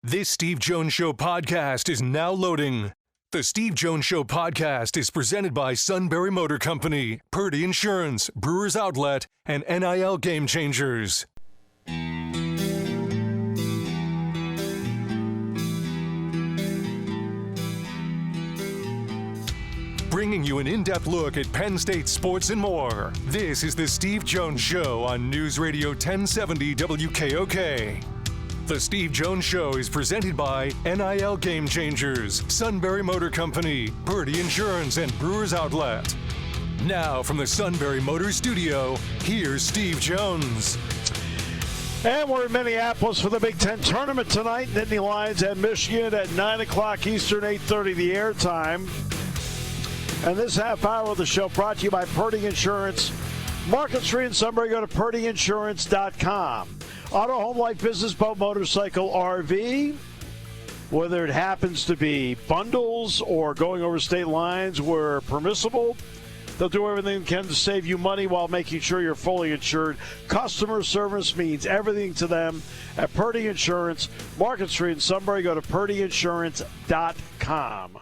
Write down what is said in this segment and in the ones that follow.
This Steve Jones Show podcast is now loading. The Steve Jones Show podcast is presented by Sunbury Motor Company, Purdy Insurance, Brewers Outlet, and NIL Game Changers. Bringing you an in-depth look at Penn State sports and more. This is the Steve Jones Show on News Radio 1070 WKOK. The Steve Jones Show is presented by NIL Game Changers, Sunbury Motor Company, Purdy Insurance, and Brewers Outlet. Now from the Sunbury Motor Studio, here's Steve Jones. And we're in Minneapolis for the Big Ten tournament tonight. Nittany Lions at Michigan at 9 o'clock Eastern, 8:30 the airtime. And this half hour of the show brought to you by Purdy Insurance. Market Street in Sunbury. Go to purdyinsurance.com. Auto, home, life, business, boat, motorcycle, RV. Whether it happens to be bundles or going over state lines where permissible, they'll do everything they can to save you money while making sure you're fully insured. Customer service means everything to them at Purdy Insurance. Market Street in Sunbury. Go to purdyinsurance.com.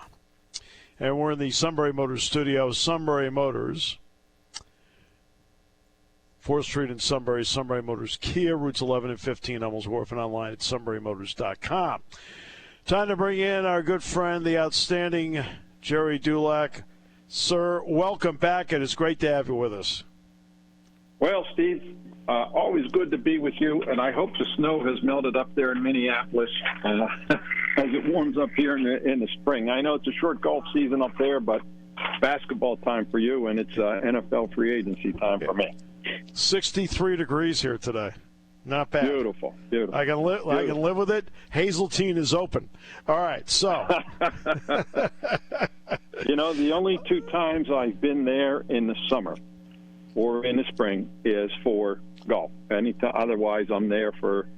And we're in the Sunbury Motors studio. Sunbury Motors, 4th Street in Sunbury. Sunbury Motors Kia, routes 11 and 15, Hummels Wharf, and online at sunburymotors.com. Time to bring in our good friend, the outstanding Gerry Dulac. Sir, welcome back, and it's great to have you with us. Well, Steve, always good to be with you, and I hope the snow has melted up there in Minneapolis as it warms up here in the spring. I know it's a short golf season up there, but basketball time for you, and it's NFL free agency time for me. 63 degrees here today. Not bad. Beautiful. I can live with it. Hazeltine is open. All right, so. You know, the only two times I've been there in the summer or in the spring is for golf. Otherwise, I'm there for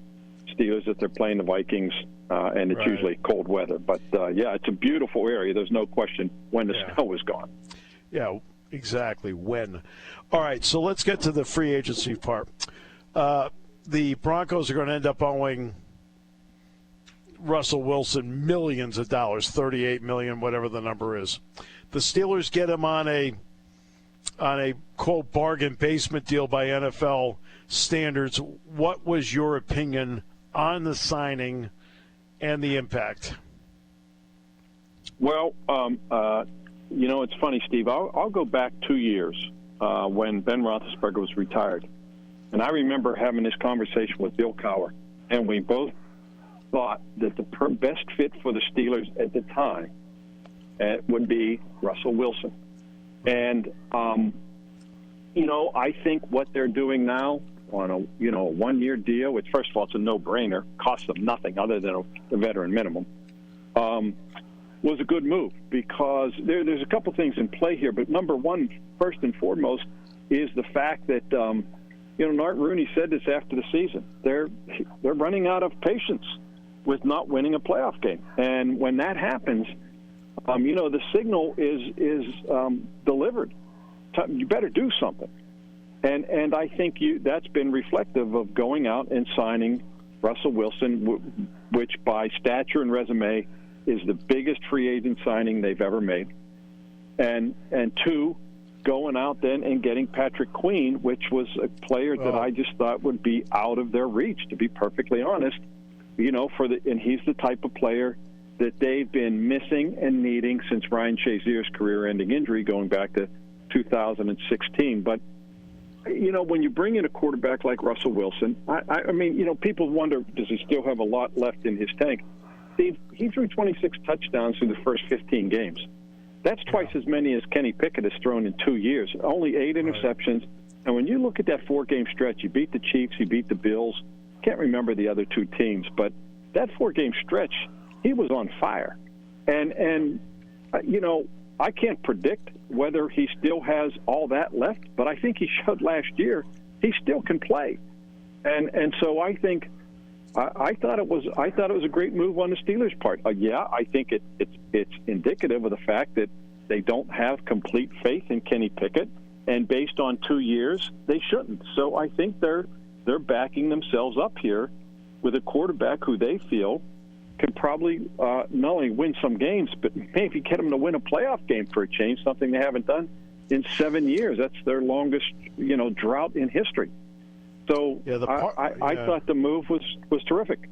Steelers if they're playing the Vikings, and it's usually cold weather. But, yeah, it's a beautiful area. There's no question when the snow is gone. Yeah, exactly, when. All right, so let's get to the free agency part. The Broncos are going to end up owing Russell Wilson millions of dollars, $38 million, whatever the number is. The Steelers get him on a quote bargain basement deal by NFL standards. What was your opinion on the signing and the impact? Well, you know, it's funny, Steve. I'll go back 2 years when Ben Roethlisberger was retired. And I remember having this conversation with Bill Cowher, and we both thought that the best fit for the Steelers at the time would be Russell Wilson. And, you know, I think what they're doing now on a 1-year deal, which, first of all, it's a no-brainer, costs them nothing other than the veteran minimum, was a good move because there's a couple things in play here. But number one, first and foremost, is the fact that, Nart Rooney said this after the season. They're running out of patience with not winning a playoff game. And when that happens, the signal is delivered. You better do something. And I think that's been reflective of going out and signing Russell Wilson, which by stature and resume is the biggest free agent signing they've ever made. And two, going out then and getting Patrick Queen, which was a player that I just thought would be out of their reach, to be perfectly honest. And he's the type of player that they've been missing and needing since Ryan Shazier's career-ending injury going back to 2016. But, when you bring in a quarterback like Russell Wilson, I mean, people wonder, does he still have a lot left in his tank? Steve, he threw 26 touchdowns through the first 15 games. That's twice as many as Kenny Pickett has thrown in 2 years. Only 8 interceptions. And when you look at that 4-game stretch, you beat the Chiefs, you beat the Bills. Can't remember the other two teams, but that 4-game stretch, he was on fire. And I can't predict whether he still has all that left, but I think he showed last year he still can play. And so I think I thought it was a great move on the Steelers' part. I think it's indicative of the fact that they don't have complete faith in Kenny Pickett, and based on 2 years, they shouldn't. So I think they're backing themselves up here with a quarterback who they feel could probably not only win some games, but maybe get them to win a playoff game for a change, something they haven't done in 7 years. That's their longest, drought in history. So I thought the move was terrific.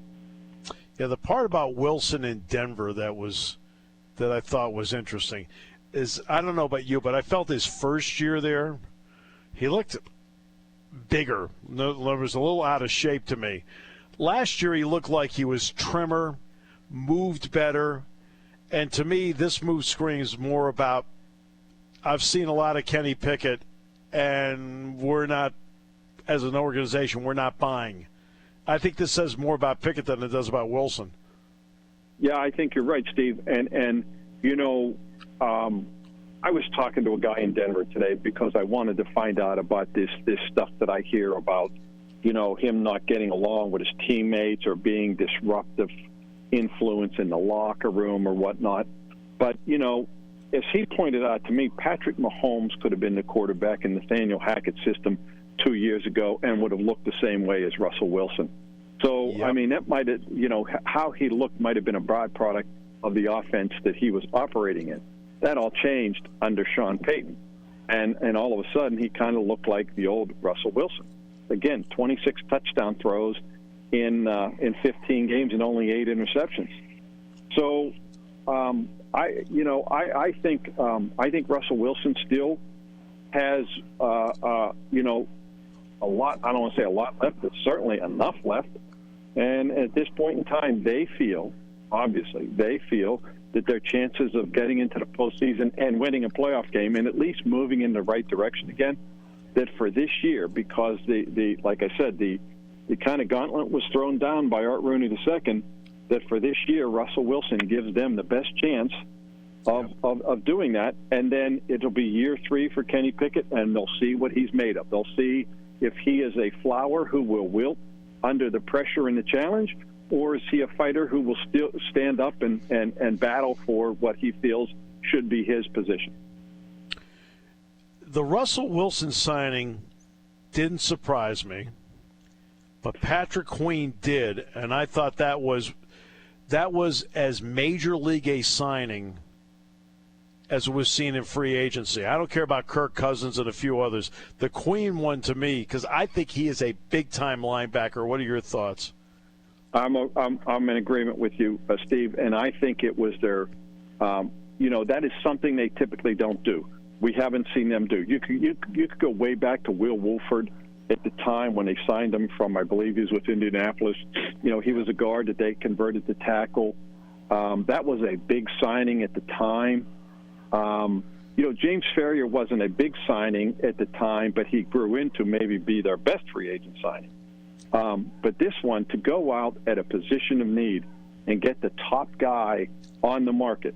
Yeah, the part about Wilson in Denver that I thought was interesting is, I don't know about you, but I felt his first year there, he looked bigger. It was a little out of shape to me. Last year he looked like he was trimmer, moved better, and to me this move screams more about, I've seen a lot of Kenny Pickett, and we're not, as an organization, we're not buying. I think this says more about Pickett than it does about Wilson. Yeah, I think you're right, Steve. And I was talking to a guy in Denver today because I wanted to find out about this stuff that I hear about, him not getting along with his teammates or being disruptive influence in the locker room or whatnot. But, as he pointed out to me, Patrick Mahomes could have been the quarterback in Nathaniel Hackett's system 2 years ago and would have looked the same way as Russell Wilson. So, yep. I mean, that might have, how he looked might have been a byproduct of the offense that he was operating in. That all changed under Sean Payton. And all of a sudden, he kind of looked like the old Russell Wilson. Again, 26 touchdown throws in 15 games and only 8 interceptions. So, I think Russell Wilson still has, a lot. I don't want to say a lot left, but certainly enough left. And at this point in time, they feel that their chances of getting into the postseason and winning a playoff game and at least moving in the right direction again, that for this year, because like I said, the kind of gauntlet was thrown down by Art Rooney II, that for this year, Russell Wilson gives them the best chance of doing that. And then it'll be year 3 for Kenny Pickett, and they'll see what he's made of. They'll see if he is a flower who will wilt under the pressure and the challenge, or is he a fighter who will still stand up and battle for what he feels should be his position. The Russell Wilson signing didn't surprise me, but Patrick Queen did, and I thought that was as major league a signing as it was seen in free agency. I don't care about Kirk Cousins and a few others. The Queen one to me, because I think he is a big-time linebacker. What are your thoughts? I'm in agreement with you, Steve, and I think it was their, that is something they typically don't do. We haven't seen them do. You could go way back to Will Wolford at the time when they signed him from, I believe he was with Indianapolis. He was a guard that they converted to tackle. That was a big signing at the time. James Ferrier wasn't a big signing at the time, but he grew into maybe be their best free agent signing. But this one, to go out at a position of need and get the top guy on the market,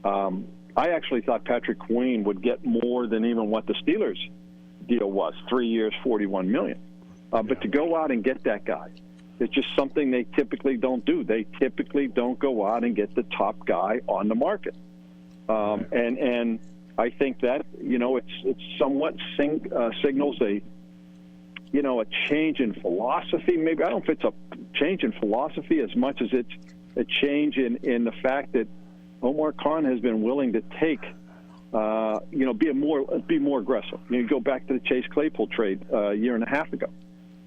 I actually thought Patrick Queen would get more than even what the Steelers deal was, 3 years, $41 million. But to go out and get that guy, it's just something they typically don't do. They typically don't go out and get the top guy on the market. And I think that, it's somewhat signals a change in philosophy. Maybe I don't know if it's a change in philosophy as much as it's a change in the fact that Omar Khan has been willing to take, be more aggressive. You go back to the Chase Claypool trade a year and a half ago.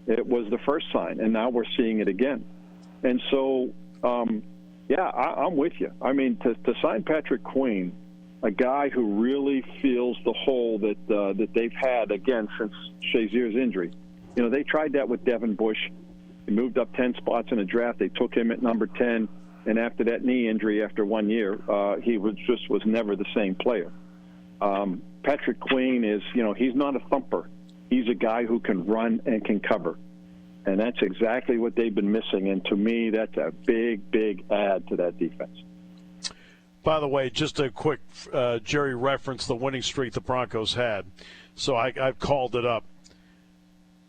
It was the first sign, and now we're seeing it again. And so, I'm with you. I mean, to sign Patrick Queen, a guy who really feels the hole that they've had, again, since Shazier's injury. They tried that with Devin Bush. He moved up 10 spots in the draft. They took him at number 10, and after that knee injury after 1 year, he was never the same player. Patrick Queen is, he's not a thumper. He's a guy who can run and can cover. And that's exactly what they've been missing. And to me, that's a big, big add to that defense. By the way, just a quick, Gerry referenced the winning streak the Broncos had. So I've called it up.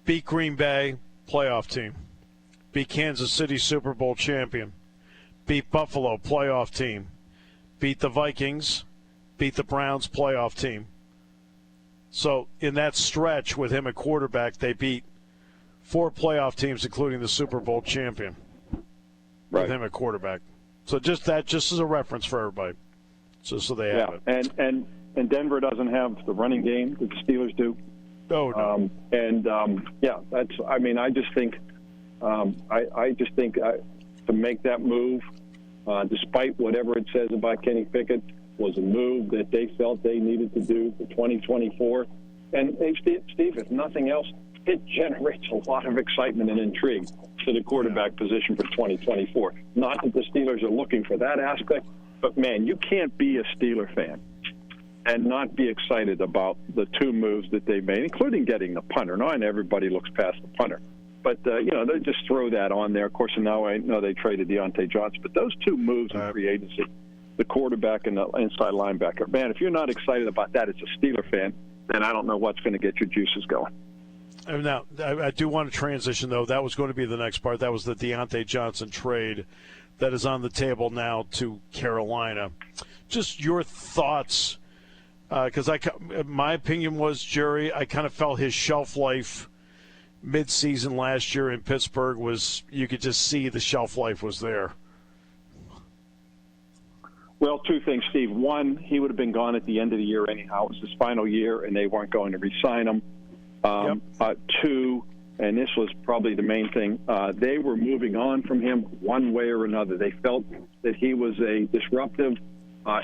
Beat Green Bay, playoff team. Beat Kansas City, Super Bowl champion. Beat Buffalo, playoff team. Beat the Vikings. Beat the Browns, playoff team. So in that stretch with him at quarterback, they beat 4 playoff teams, including the Super Bowl champion, with him at quarterback. So just as a reference for everybody, so they have it. And Denver doesn't have the running game that the Steelers do. Oh no. That's. I mean, I just think to make that move, despite whatever it says about Kenny Pickett, was a move that they felt they needed to do for 2024. And hey, Steve, if nothing else, it generates a lot of excitement and intrigue to the quarterback position for 2024. Not that the Steelers are looking for that aspect, but man, you can't be a Steeler fan and not be excited about the two moves that they made, including getting the punter. Now, and everybody looks past the punter. But, they just throw that on there. Of course, and now I know they traded Deontay Johnson. But those two moves in free agency, the quarterback and the inside linebacker, man, if you're not excited about that as a Steeler fan, then I don't know what's going to get your juices going. Now, I do want to transition, though. That was going to be the next part. That was the Deontay Johnson trade that is on the table now to Carolina. Just your thoughts, because my opinion was, Gerry, I kind of felt his shelf life mid-season last year in Pittsburgh was, you could just see the shelf life was there. Well, two things, Steve. One, he would have been gone at the end of the year anyhow. It was his final year, and they weren't going to re-sign him. Two, and this was probably the main thing, they were moving on from him one way or another. They felt that he was a disruptive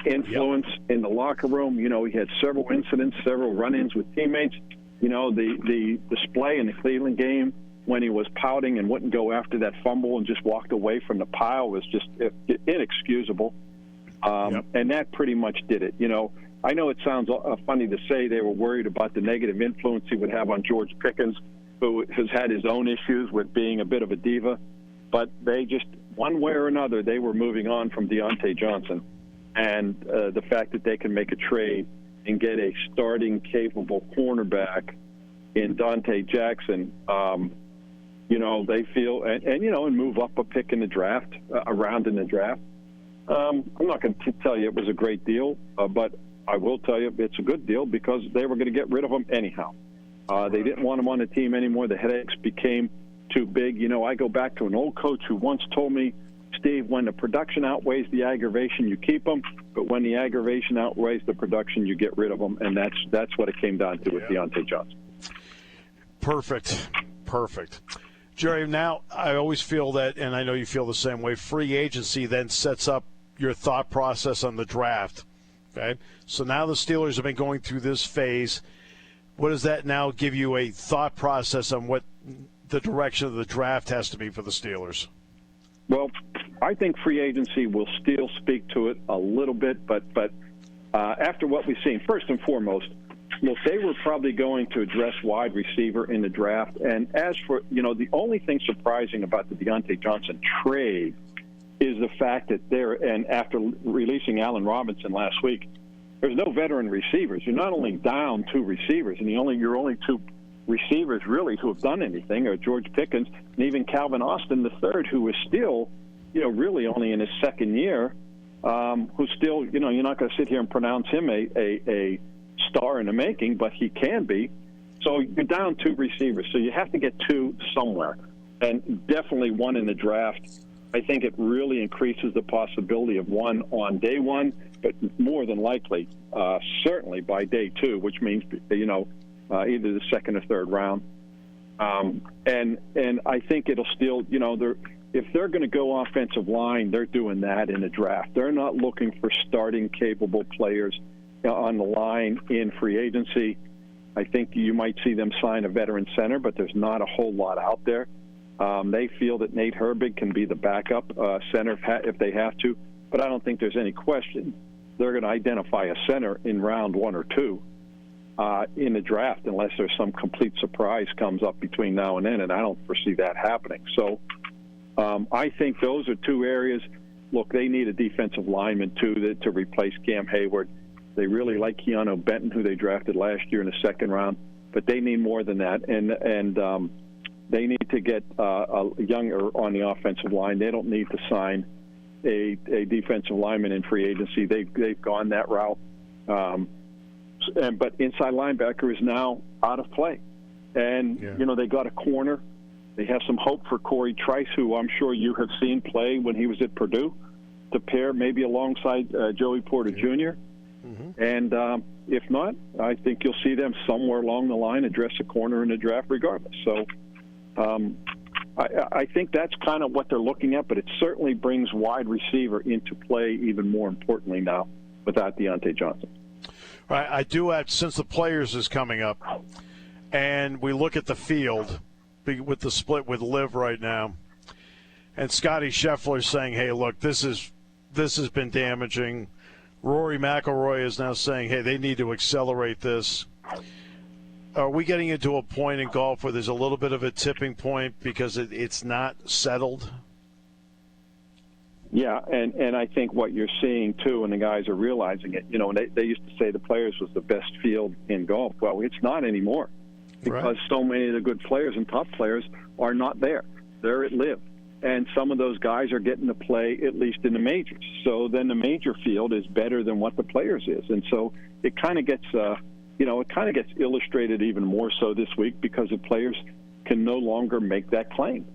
influence in the locker room. You know, he had several incidents, several run-ins with teammates. You know, the display in the Cleveland game when he was pouting and wouldn't go after that fumble and just walked away from the pile was just inexcusable. And that pretty much did it. You know, I know it sounds funny to say they were worried about the negative influence he would have on George Pickens, who has had his own issues with being a bit of a diva. But they just, one way or another, they were moving on from Deontay Johnson. And the fact that they can make a trade and get a starting capable cornerback in Dante Jackson, they feel, and move up a pick in the draft, around in the draft. I'm not going to tell you it was a great deal, but I will tell you it's a good deal because they were going to get rid of him anyhow. They didn't want him on the team anymore. The headaches became too big. You know, I go back to an old coach who once told me, Steve, when the production outweighs the aggravation, you keep them. But when the aggravation outweighs the production, you get rid of them. And that's what it came down to with Deontay Johnson. Perfect. Gerry, now I always feel that, and I know you feel the same way, free agency then sets up your thought process on the draft. Okay? So now the Steelers have been going through this phase. What does that now give you a thought process on what the direction of the draft has to be for the Steelers? Well, I think free agency will still speak to it a little bit, but after what we've seen, first and foremost, look, they were probably going to address wide receiver in the draft. And as for, the only thing surprising about the Deontay Johnson trade is the fact that and after releasing Allen Robinson last week, there's no veteran receivers. You're not only down two receivers, and your only two receivers really who have done anything are George Pickens and even Calvin Austin III, who is still, really only in his second year, who's still, you're not going to sit here and pronounce him a star in the making, but he can be. So you're down two receivers, so you have to get two somewhere, and definitely one in the draft. I think it really increases the possibility of one on day one, but more than likely, certainly by day two, which means, either the second or third round. And I think it'll still, if they're going to go offensive line, they're doing that in the draft. They're not looking for starting capable players on the line in free agency. I think you might see them sign a veteran center, but there's not a whole lot out there. They feel that Nate Herbig can be the backup center if they have to, but I don't think there's any question they're going to identify a center in round one or two in the draft unless there's some complete surprise comes up between now and then, and I don't foresee that happening. So I think those are two areas. Look, they need a defensive lineman, too, to replace Cam Hayward. They really like Keanu Benton, who they drafted last year in the second round, but they need more than that. And they need to get a younger on the offensive line. They don't need to sign a defensive lineman in free agency. They've gone that route. But inside linebacker is now out of play. And, they got a corner. They have some hope for Corey Trice, who I'm sure you have seen play when he was at Purdue. to pair maybe alongside Joey Porter Jr. Mm-hmm. And if not, I think you'll see them somewhere along the line address a corner in the draft regardless. So I think that's kind of what they're looking at, but it certainly brings wide receiver into play even more importantly now without Deontay Johnson. Right, I do have, since the Players is coming up, and we look at the field with the split with Liv right now, and Scotty Scheffler saying, hey, look, this has been damaging. Rory McIlroy is now saying, hey, they need to accelerate this. Are we getting into a point in golf where there's a little bit of a tipping point because it's not settled? Yeah, and I think what you're seeing, too, and the guys are realizing it, they used to say the Players was the best field in golf. Well, it's not anymore because so many of the good players and top players are not there. They're at Liv. And some of those guys are getting to play at least in the majors. So then the major field is better than what the Players is. And so it kind of gets, gets illustrated even more so this week because the Players can no longer make that claim.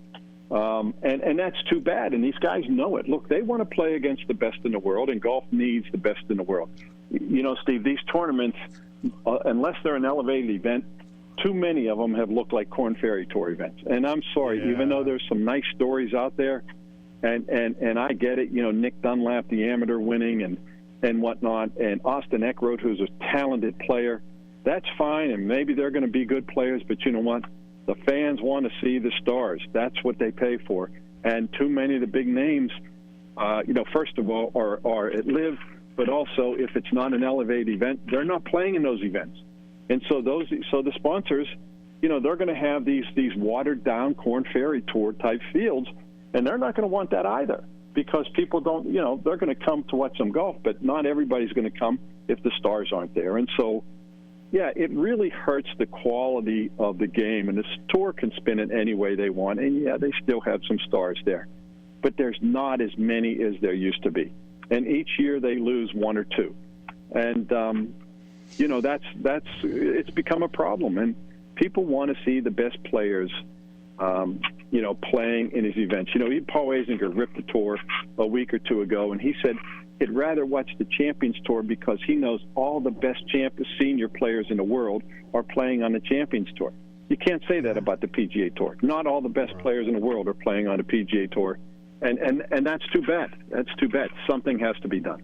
And that's too bad. And these guys know it. Look, they want to play against the best in the world, and golf needs the best in the world. Steve, these tournaments, unless they're an elevated event, too many of them have looked like Korn Ferry Tour events. And I'm sorry, even though there's some nice stories out there, and I get it, Nick Dunlap, the amateur winning and whatnot, and Austin Eckroat, who's a talented player, that's fine, and maybe they're going to be good players, but you know what? The fans want to see the stars. That's what they pay for. And too many of the big names, first of all, are at Liv, but also if it's not an elevated event, they're not playing in those events. And so the sponsors, they're going to have these watered down Korn Ferry Tour type fields, and they're not going to want that either because people don't, they're going to come to watch some golf, but not everybody's going to come if the stars aren't there. And so, yeah, it really hurts the quality of the game, and this tour can spin it any way they want, and yeah, they still have some stars there, but there's not as many as there used to be, and each year they lose one or two, and that's it's become a problem, and people want to see the best players, playing in his events. Paul Azinger ripped the tour a week or two ago, and he said he'd rather watch the Champions Tour because he knows all the best senior players in the world are playing on the Champions Tour. You can't say that about the PGA Tour. Not all the best players in the world are playing on the PGA Tour, and that's too bad. That's too bad. Something has to be done.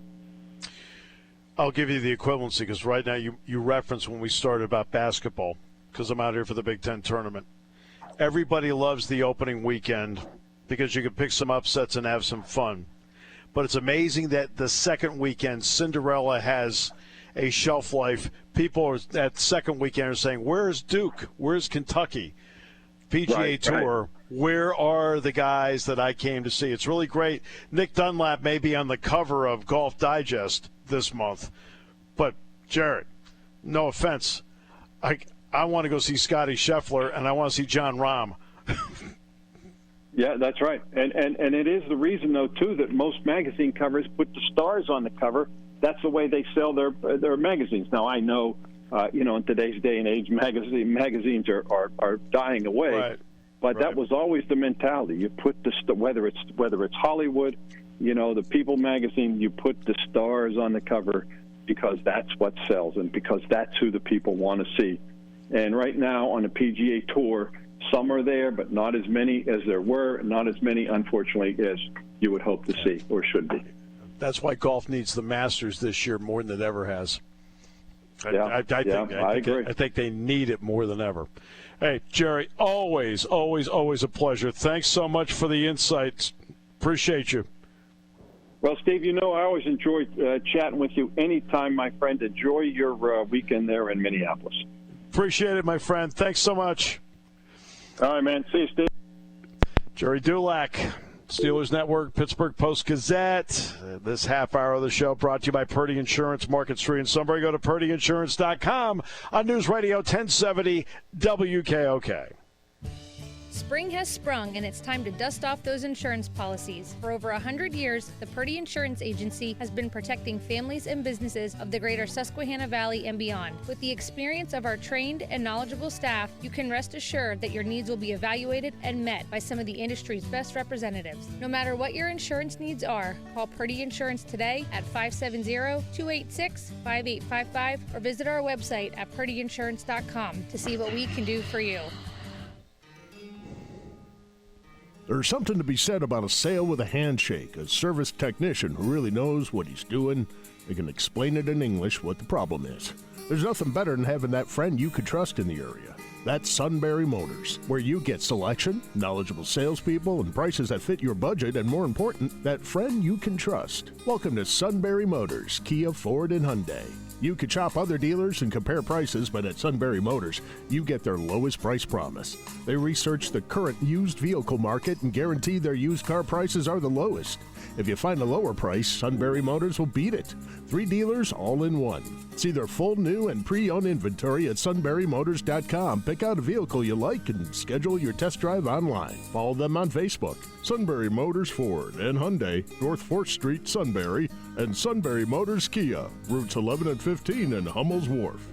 I'll give you the equivalency because right now you referenced when we started about basketball because I'm out here for the Big Ten tournament. Everybody loves the opening weekend because you can pick some upsets and have some fun. But it's amazing that the second weekend, Cinderella has a shelf life. People at second weekend are saying, where's Duke? Where's Kentucky? PGA Tour, where are the guys that I came to see? It's really great. Nick Dunlap may be on the cover of Golf Digest this month. But, Jared, no offense, I want to go see Scotty Scheffler, and I want to see John Rahm. Yeah, that's right. And it is the reason, though, too, that most magazine covers put the stars on the cover. That's the way they sell their magazines. Now, I know, in today's day and age, magazines are dying away. Right. But that was always the mentality. You put whether it's Hollywood, the People magazine, you put the stars on the cover because that's what sells and because that's who the people want to see. And right now on the PGA Tour, some are there, but not as many as there were, and not as many, unfortunately, as you would hope to see or should be. That's why golf needs the Masters this year more than it ever has. I agree. I think they need it more than ever. Hey, Gerry, always a pleasure. Thanks so much for the insights. Appreciate you. Well, Steve, I always enjoy chatting with you anytime, my friend. Enjoy your weekend there in Minneapolis. Appreciate it, my friend. Thanks so much. All right, man. See you, Steve. Gerry Dulac, Steelers Network, Pittsburgh Post Gazette. This half hour of the show brought to you by Purdy Insurance, Market Street. And somebody go to purdyinsurance.com on News Radio 1070 WKOK. Spring has sprung, and it's time to dust off those insurance policies. For over 100 years, the Purdy Insurance Agency has been protecting families and businesses of the greater Susquehanna Valley and beyond. With the experience of our trained and knowledgeable staff, you can rest assured that your needs will be evaluated and met by some of the industry's best representatives. No matter what your insurance needs are, call Purdy Insurance today at 570-286-5855 or visit our website at purdyinsurance.com to see what we can do for you. There's something to be said about a sale with a handshake, a service technician who really knows what he's doing. They can explain it in English what the problem is. There's nothing better than having that friend you could trust in the area. That's Sunbury Motors, where you get selection, knowledgeable salespeople, and prices that fit your budget, and more important, that friend you can trust. Welcome to Sunbury Motors, Kia, Ford, and Hyundai. You could shop other dealers and compare prices, but at Sunbury Motors, you get their lowest price promise. They research the current used vehicle market and guarantee their used car prices are the lowest. If you find a lower price, Sunbury Motors will beat it. 3 dealers all in one. See their full new and pre-owned inventory at sunburymotors.com. Pick out a vehicle you like and schedule your test drive online. Follow them on Facebook. Sunbury Motors Ford and Hyundai, North 4th Street, Sunbury, and Sunbury Motors Kia, routes 11 and 15 in Hummel's Wharf.